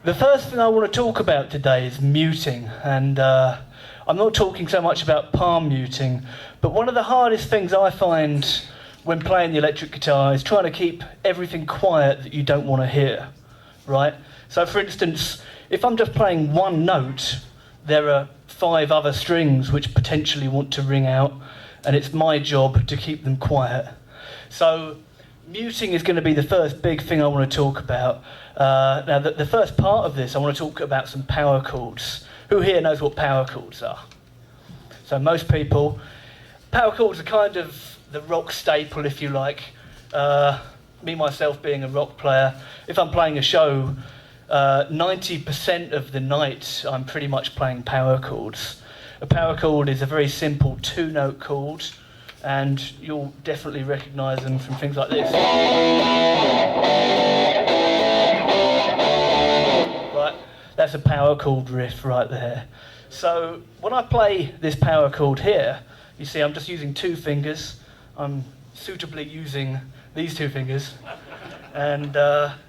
The first thing I want to talk about today is muting, and I'm not talking so much about palm muting, but one of the hardest things I find when playing the electric guitar is trying to keep everything quiet that you don't want to hear, right? So for instance, if I'm just playing one note, there are 5 other strings which potentially want to ring out, and it's my job to keep them quiet. So muting is going to be the first big thing I want to talk about. Now, the first part of this, I want to talk about some power chords. Who here knows what power chords are? So most people. Power chords are kind of the rock staple, if you like. Me, myself, being a rock player, if I'm playing a show, 90% of the night I'm pretty much playing power chords. A power chord is a very simple 2-note chord, and you'll definitely recognise them from things like this. Right, that's a power chord riff right there. So when I play this power chord here, you see I'm just using 2 fingers. I'm suitably using these 2 fingers. And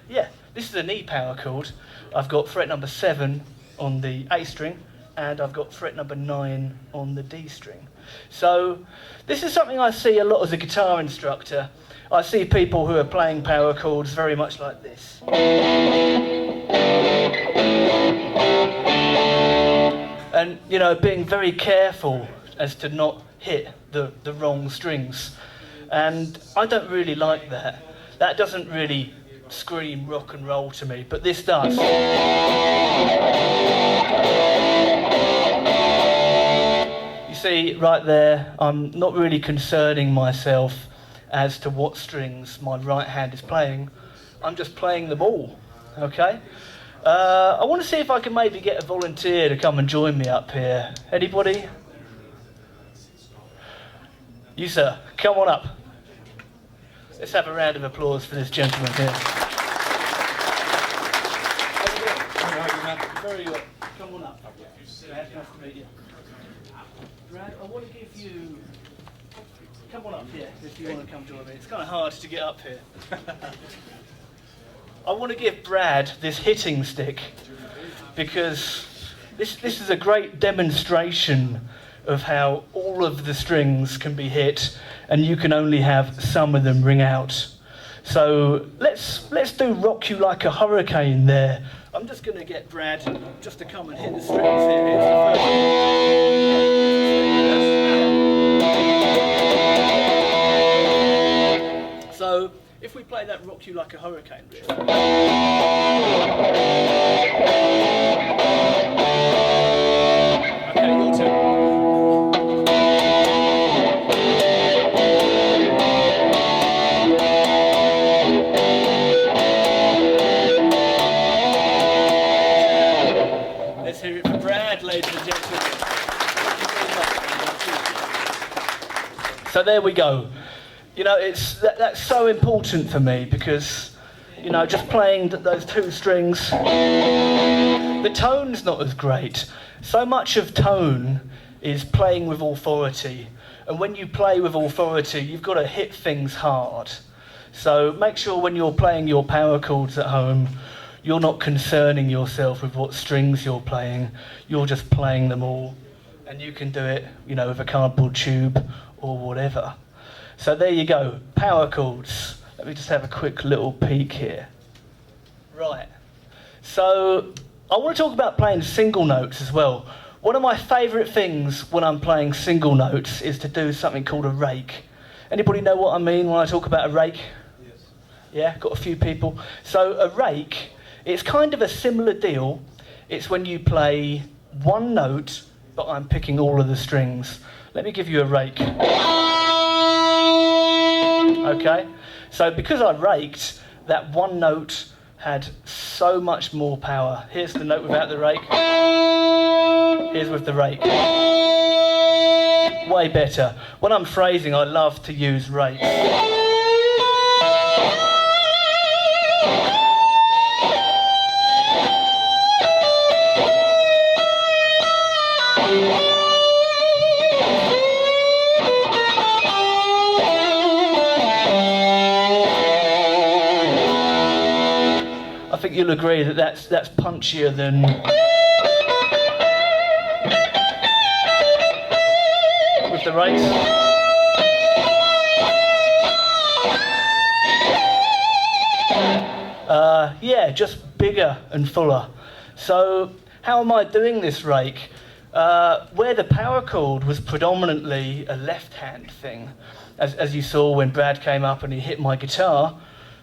yeah, this is an E power chord. I've got fret number 7 on the A string, and I've got fret number 9 on the D string. So this is something I see a lot as a guitar instructor. I see people who are playing power chords very much like this. And, you know, being very careful as to not hit the wrong strings. And I don't really like that. That doesn't really scream rock and roll to me, but this does. You see, right there, I'm not really concerning myself as to what strings my right hand is playing. I'm just playing them all, okay? I want to see if I can maybe get a volunteer to come and join me up here. Anybody? You, sir, come on up. Let's have a round of applause for this gentleman here. Very good. Come on up. Brad, nice to meet you. Brad, I want to give you... Come on up here if you want to come join me. It's kind of hard to get up here. I want to give Brad this hitting stick because this is a great demonstration of how all of the strings can be hit and you can only have some of them ring out. So let's do Rock You Like a Hurricane there. I'm just going to get Brad just to come and hit the strings here. Here's the first. So if we play that Rock You Like a Hurricane riff. Okay, your turn. Let's hear it for Brad, ladies and gentlemen. So there we go. You know, that's so important for me because, you know, just playing those 2 strings, the tone's not as great. So much of tone is playing with authority. And when you play with authority, you've got to hit things hard. So make sure when you're playing your power chords at home, you're not concerning yourself with what strings you're playing. You're just playing them all. And you can do it, you know, with a cardboard tube or whatever. So there you go, power chords. Let me just have a quick little peek here. Right, so I want to talk about playing single notes as well. One of my favourite things when I'm playing single notes is to do something called a rake. Anybody know what I mean when I talk about a rake? Yes. Yeah, got a few people. So a rake, it's kind of a similar deal. It's when you play one note, but I'm picking all of the strings. Let me give you a rake. Okay, so because I raked, that one note had so much more power. Here's the note without the rake. Here's with the rake. Way better. When I'm phrasing, I love to use rakes. I think you'll agree that that's punchier than with the rakes. Yeah, just bigger and fuller. So how am I doing this rake? Where the power chord was predominantly a left-hand thing, as you saw when Brad came up and he hit my guitar,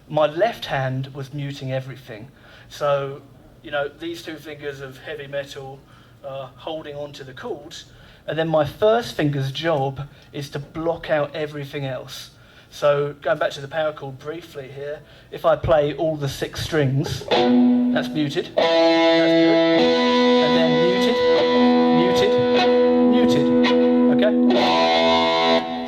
my left hand was muting everything. So, you know, these two fingers of heavy metal holding onto the chords, and then my first finger's job is to block out everything else. So going back to the power chord briefly here, if I play all the 6 strings, that's muted, that's good, and then muted, okay?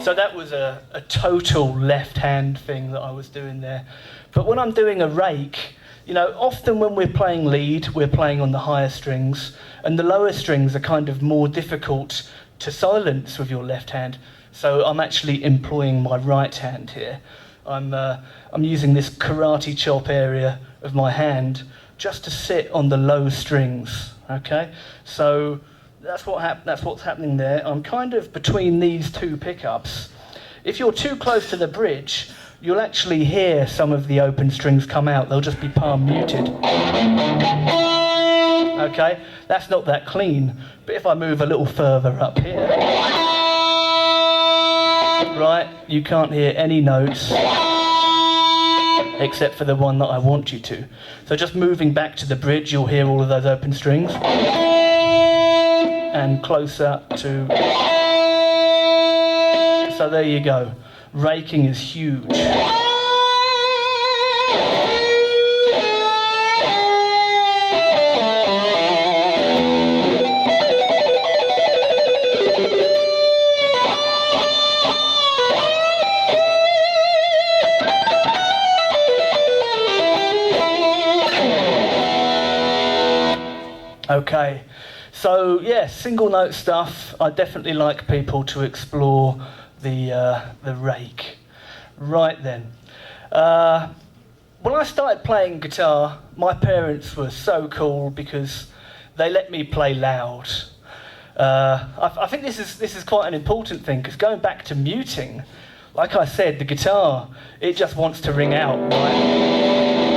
So that was a total left-hand thing that I was doing there. But when I'm doing a rake, you know, often when we're playing lead, we're playing on the higher strings, and the lower strings are kind of more difficult to silence with your left hand. So I'm actually employing my right hand here. I'm using this karate chop area of my hand just to sit on the low strings. Okay, so that's what's happening there. I'm kind of between these two pickups. If you're too close to the bridge, you'll actually hear some of the open strings come out. They'll just be palm muted. Okay, that's not that clean. But if I move a little further up here, right, you can't hear any notes except for the one that I want you to. So just moving back to the bridge, you'll hear all of those open strings. And closer to... So there you go. Raking is huge. Okay, so yeah, single note stuff. I definitely like people to explore the rake. Right then, when I started playing guitar, my parents were so cool because they let me play loud. I think this is quite an important thing, because going back to muting, like I said, the guitar, it just wants to ring out, right?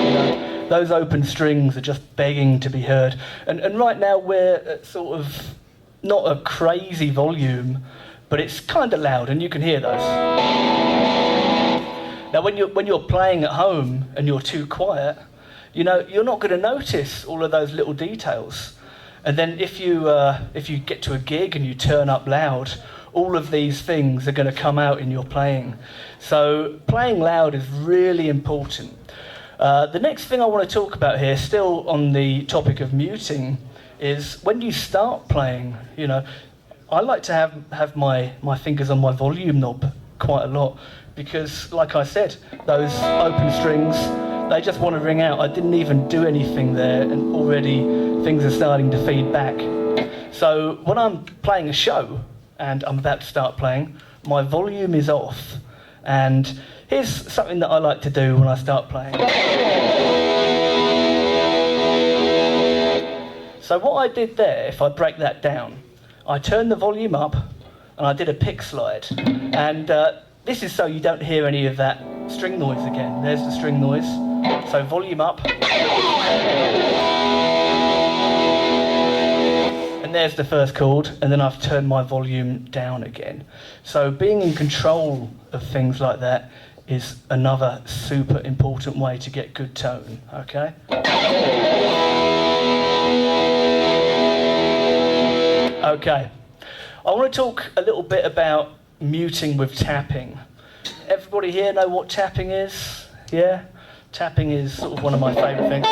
You know, those open strings are just begging to be heard. And right now we're at sort of not a crazy volume, but it's kind of loud, and you can hear those. Now, when you're playing at home and you're too quiet, you know, you're not going to notice all of those little details. And then if you get to a gig and you turn up loud, all of these things are going to come out in your playing. So playing loud is really important. The next thing I want to talk about here, still on the topic of muting, is when you start playing, you know, I like to have my fingers on my volume knob quite a lot, because, like I said, those open strings, they just want to ring out. I didn't even do anything there, and already things are starting to feed back. So when I'm playing a show, and I'm about to start playing, my volume is off. And here's something that I like to do when I start playing. So what I did there, if I break that down, I turned the volume up and I did a pick slide. And this is so you don't hear any of that string noise again. There's the string noise. So volume up. And there's the first chord, and then I've turned my volume down again. So being in control of things like that is another super important way to get good tone, okay? Okay, I want to talk a little bit about muting with tapping. Everybody here know what tapping is? Yeah? Tapping is sort of one of my favourite things.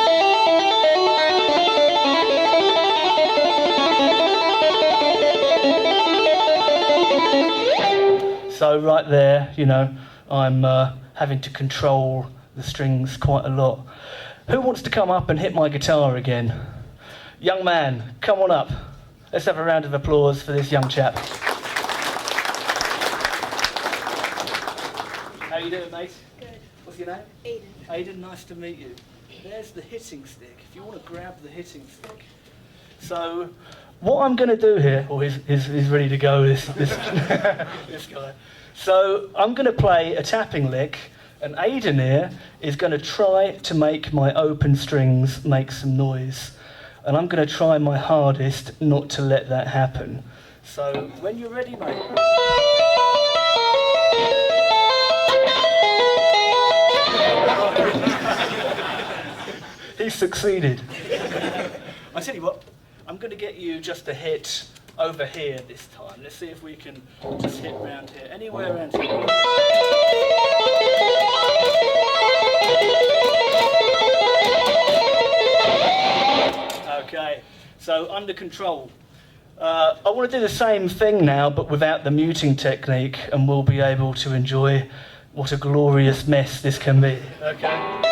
So right there, you know, I'm having to control the strings quite a lot. Who wants to come up and hit my guitar again? Young man, come on up. Let's have a round of applause for this young chap. How you doing, mate? Good. What's your name? Aiden. Aiden, nice to meet you. there's the hitting stick, if you want to grab the hitting stick. So what I'm going to do here, he's ready to go, this this guy. So I'm going to play a tapping lick, and Aidan here is going to try to make my open strings make some noise. And I'm going to try my hardest not to let that happen. So when you're ready, mate. He succeeded. I tell you what, I'm going to get you just a hit over here this time. Let's see if we can just hit round here, anywhere around here. Okay, so under control. I want to do the same thing now, but without the muting technique, and we'll be able to enjoy what a glorious mess this can be. Okay.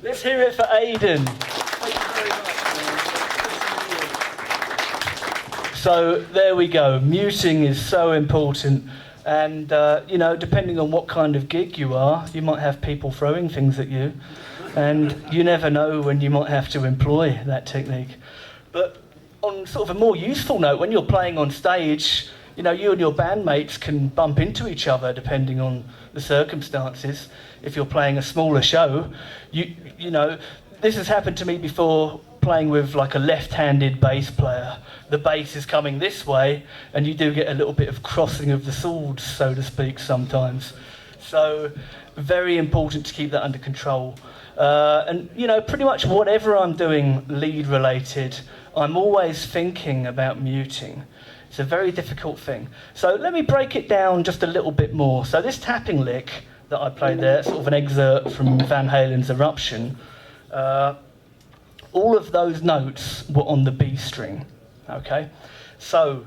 Let's hear it for Aidan. Thank you very much. So there we go. Muting is so important, and you know, depending on what kind of gig you are, you might have people throwing things at you, and you never know when you might have to employ that technique. But on sort of a more useful note, when you're playing on stage, you know, you and your bandmates can bump into each other depending on the circumstances. If you're playing a smaller show, you know, this has happened to me before playing with like a left-handed bass player. The bass is coming this way, and you do get a little bit of crossing of the swords, so to speak, sometimes. So very important to keep that under control. And you know, pretty much whatever I'm doing lead related, I'm always thinking about muting. It's a very difficult thing. So let me break it down just a little bit more. So this tapping lick that I played there, sort of an excerpt from Van Halen's Eruption, all of those notes were on the B string, okay? So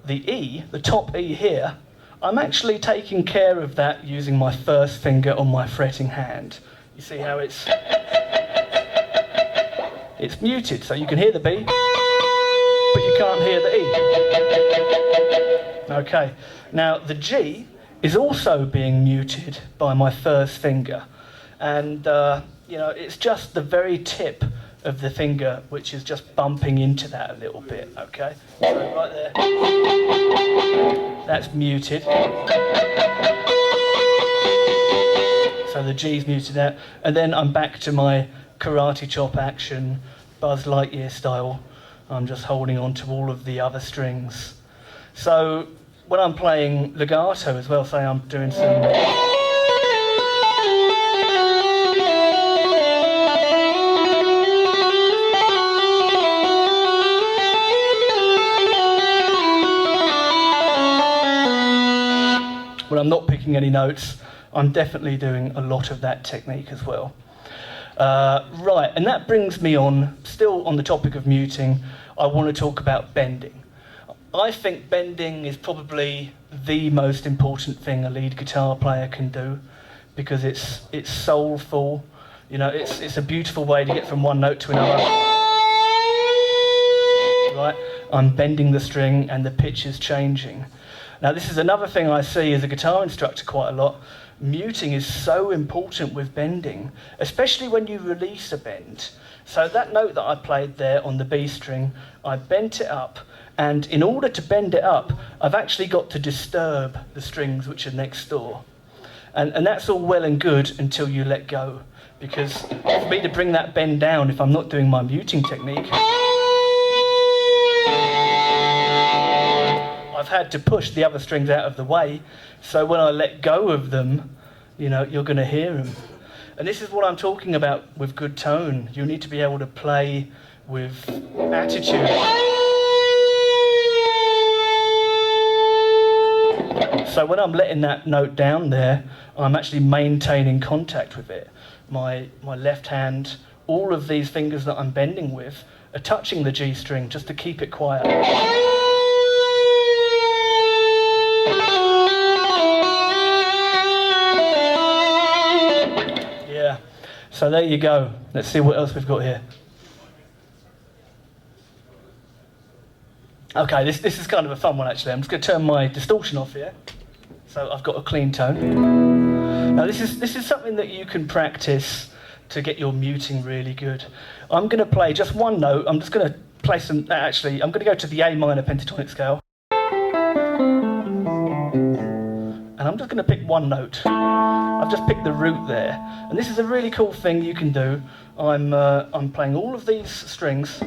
the E, the top E here, I'm actually taking care of that using my first finger on my fretting hand. You see how it's muted, so you can hear the B, but you can't hear the E. Okay, now the G is also being muted by my first finger, and you know, it's just the very tip of the finger which is just bumping into that a little bit, okay? So right there, that's muted. So the G's muted out, and then I'm back to my karate chop action, Buzz Lightyear style. I'm just holding on to all of the other strings. So when I'm playing legato as well, say I'm doing some... When I'm not picking any notes, I'm definitely doing a lot of that technique as well. Right, and that brings me on, still on the topic of muting, I want to talk about bending. I think bending is probably the most important thing a lead guitar player can do, because it's soulful, you know, it's a beautiful way to get from one note to another. Right, I'm bending the string and the pitch is changing. Now this is another thing I see as a guitar instructor quite a lot. Muting is so important with bending, especially when you release a bend. So that note that I played there on the B string, I bent it up, and in order to bend it up, I've actually got to disturb the strings which are next door. And that's all well and good until you let go, because for me to bring that bend down, if I'm not doing my muting technique, I've had to push the other strings out of the way, so when I let go of them, you know, you're going to hear them. And this is what I'm talking about with good tone. You need to be able to play with attitude. So when I'm letting that note down there, I'm actually maintaining contact with it. My left hand, all of these fingers that I'm bending with are touching the G string just to keep it quiet. So there you go. Let's see what else we've got here. Okay, this is kind of a fun one actually. I'm just going to turn my distortion off here, so I've got a clean tone. Now this is something that you can practice to get your muting really good. I'm going to play just one note. I'm just going to play some. Actually, I'm going to go to the A minor pentatonic scale, and I'm just going to pick one note. I've just picked the root there, and this is a really cool thing you can do. I'm playing all of these strings,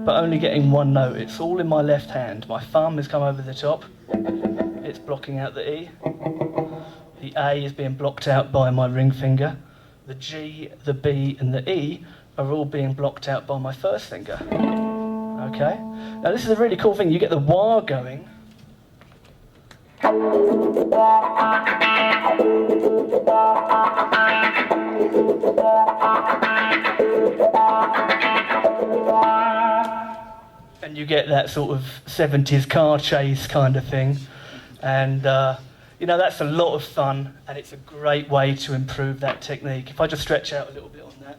but only getting one note. It's all in my left hand. My thumb has come over the top. It's blocking out the E. The A is being blocked out by my ring finger. The G, the B, and the E are all being blocked out by my first finger. Okay? Now this is a really cool thing. You get the wah going. And you get that sort of 70s car chase kind of thing. And you know, that's a lot of fun, and it's a great way to improve that technique. If I just stretch out a little bit on that.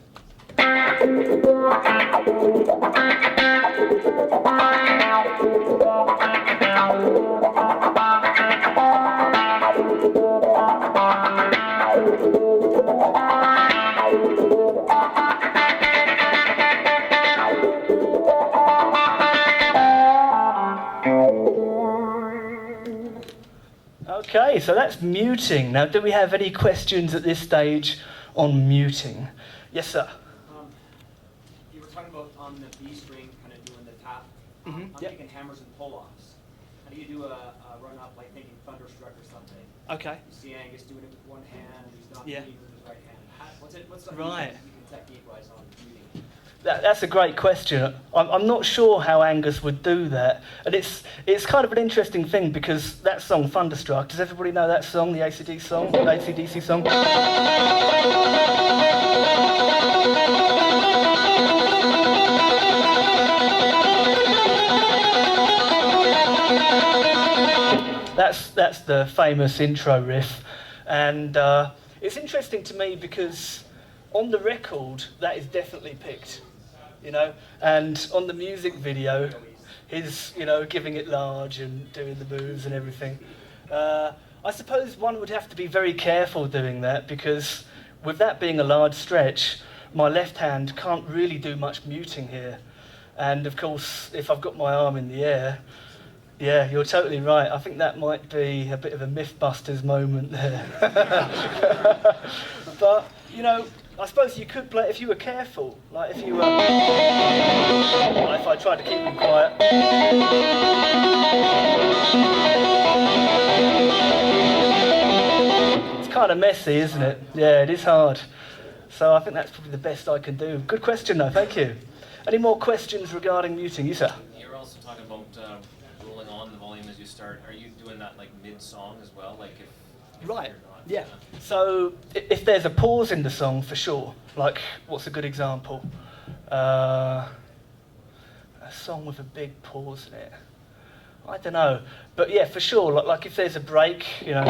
Okay, so that's muting. Now, do we have any questions at this stage on muting? Yes, sir. You were talking about on the B string, kind of doing the tap. Mm-hmm. I'm taking hammers and pull-offs. How do you do a run-up like thinking Thunderstruck or something? Okay. You see Angus doing it with one hand, he's not Yeah. leading with his right hand. What's something Right. you can technique-wise on muting? That's a great question. I'm not sure how Angus would do that. And it's kind of an interesting thing because that song, Thunderstruck, does everybody know that song, the AC/DC song? That's the famous intro riff. And it's interesting to me because on the record, that is definitely picked. You know, and on the music video, he's, you know, giving it large and doing the moves and everything. I suppose one would have to be very careful doing that because with that being a large stretch, my left hand can't really do much muting here. And of course, if I've got my arm in the air, yeah, you're totally right. I think that might be a bit of a Mythbusters moment there. But, you know, I suppose you could play if you were careful. Like if you were, if I tried to keep them quiet. It's kind of messy, isn't it? Yeah, it is hard. So I think that's probably the best I can do. Good question, though. Thank you. Any more questions regarding muting? You, sir? You were also talking about rolling on the volume as you start. Are you doing that like mid-song as well? Like if Right. you're not, Yeah. So if there's a pause in the song, for sure. Like, what's a good example? A song with a big pause in it. I don't know, but yeah, for sure. Like if there's a break, you know.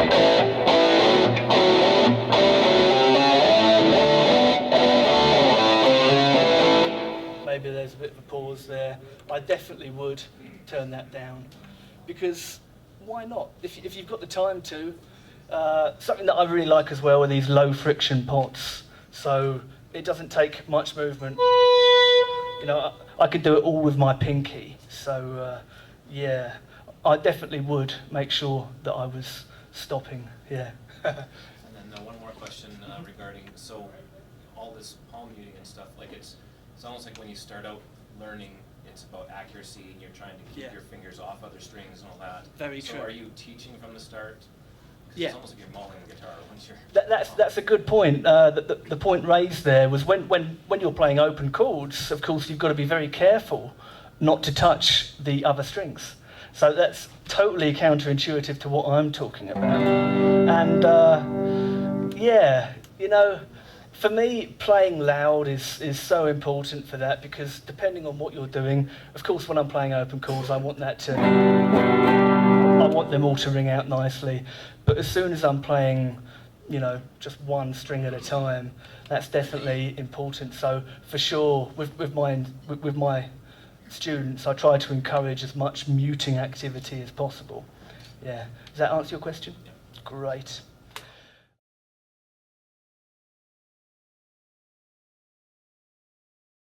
Maybe there's a bit of a pause there. I definitely would turn that down, because why not? If you've got the time to. Something that I really like as well are these low friction pots. So it doesn't take much movement. You know, I could do it all with my pinky. So yeah, I definitely would make sure that I was stopping. Yeah. And then one more question regarding all this palm muting and stuff. Like it's almost like when you start out learning, it's about accuracy and you're trying to keep your fingers off other strings and all that. Very true. So are you teaching from the start? Yeah. It's almost like you're mauling the guitar once you're... That's a good point. The point raised there was when you're playing open chords, of course, you've got to be very careful not to touch the other strings. So that's totally counterintuitive to what I'm talking about. And yeah, you know, for me, playing loud is so important for that, because depending on what you're doing, of course, when I'm playing open chords, I want them all to ring out nicely. But as soon as I'm playing, you know, just one string at a time, that's definitely important. So for sure, with my students, I try to encourage as much muting activity as possible. Yeah. Does that answer your question? Yeah. Great.